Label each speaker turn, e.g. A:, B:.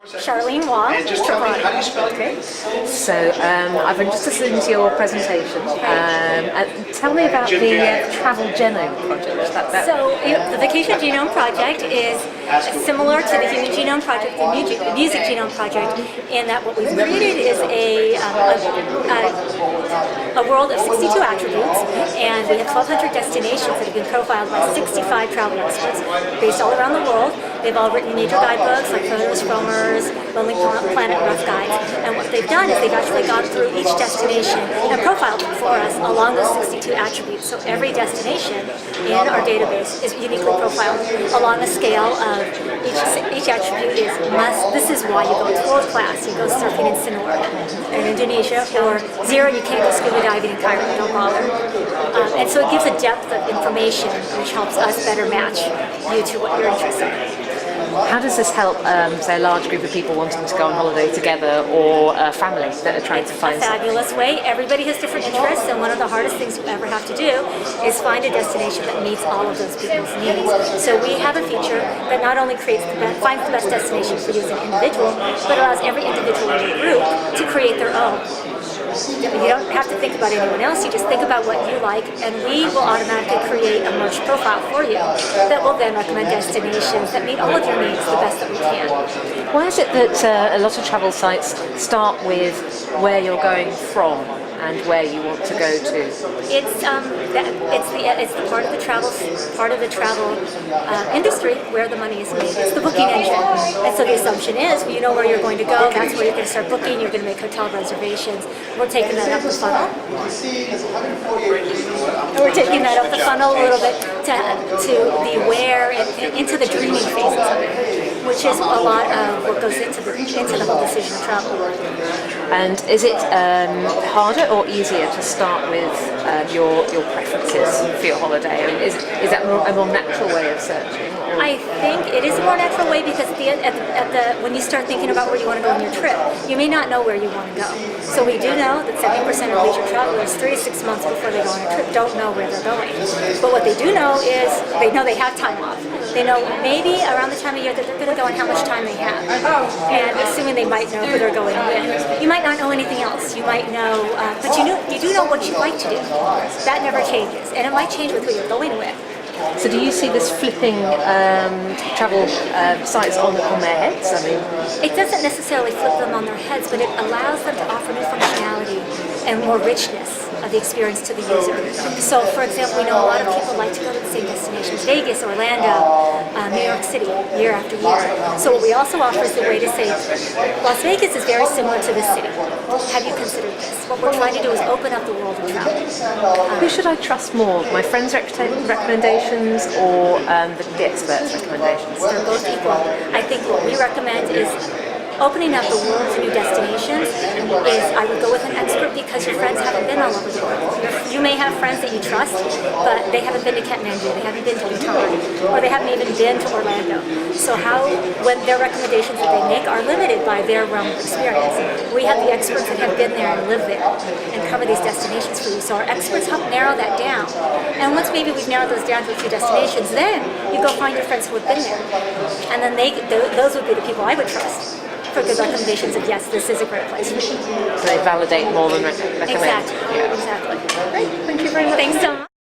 A: Sharlene Wang.
B: And just tell me, how do you spell your name?
C: So I've been just listening to your presentation. Tell me about the Travel Genome Project.
A: So the Vacation Genome Project is similar to the Human Genome Project, the Music Genome Project, in that what we've created is a world of 62 attributes, and we have 1,200 destinations that have been profiled by 65 travel experts based all around the world. They've all written major guidebooks like Photos, Fromers, Lonely Planet, Rough Guides, and what they've done is they've actually gone through each destination and profiled them for us along those 62 attributes. So every destination in our database is uniquely profiled along a scale of each attribute is must. This is why you go. It's world class. You go surfing in Sinur in Indonesia, or 0, you can't go scuba diving in Cairo. Don't bother. And so it gives a depth of information which helps us better match you to what you're interested in.
C: How does this help, say, a large group of people wanting to go on holiday together, or a family that are trying to find
A: something? It's a fabulous way. Everybody has different interests, and one of the hardest things you ever have to do is find a destination that meets all of those people's needs. So we have a feature that not only finds the best destination for you as an individual, but allows every individual in your group to create their own. You don't have to think about anyone else, you just think about what you like, and we will automatically create a merged profile for you that will then recommend destinations that meet all of your needs the best that we can.
C: Why is it that a lot of travel sites start with where you're going from and where you want to go to?
A: It's the part of the travel industry where the money is made. It's the booking engine, and so the assumption is you know where you're going to go. That's where you're going to start booking. You're going to make hotel reservations. We're taking that up the funnel. We're taking that up the funnel a little bit to the where and into the dreaming phases of it, which is a lot of what goes into the whole decision of travel.
C: And is it harder or easier to start with your preferences for your holiday? I mean, is that a more natural way of searching?
A: I think it is a more natural way because when you start thinking about where you want to go on your trip, you may not know where you want to go. So we do know that 70% of leisure travelers 3 to 6 months before they go on a trip don't know where they're going. But what they do know is they know they have time off. They know maybe around the time of year that they're going to go and how much time they have. And assuming they might know who they're going with. You might not know anything else. You might know, but you do know what you'd like to do. That never changes. And it might change with who you're going with.
C: So do you see this flipping travel sites on their heads? I mean,
A: it doesn't necessarily flip them on their heads, but it allows them to offer new functionality and more richness of the experience to the user. So, for example, we know a lot of people like to go to the same destinations: Vegas, Orlando, New York City, year after year. So what we also offer is the way to say, Las Vegas is very similar to this city. Have you considered this? What we're trying to do is open up the world of travel.
C: Who should I trust more? My friends' recommendations or the experts' recommendations?
A: They're both equal. I think what we recommend is opening up the world to new destinations is I would go with an expert because your friends haven't been all over the world. You may have friends that you trust, but they haven't been to Kathmandu, they haven't been to Bhutan, or they haven't even been to Orlando. So when their recommendations that they make are limited by their realm of experience. We have the experts that have been there and lived there and cover these destinations for you. So our experts help narrow that down. And once maybe we've narrowed those down to a few destinations, then you go find your friends who have been there. And then those would be the people I would trust for good recommendations of yes, this is a great place for you.
C: So they validate more than recommend.
A: Exactly.
C: Yeah.
A: Exactly.
C: Great. Thank you very much.
A: Thanks so much.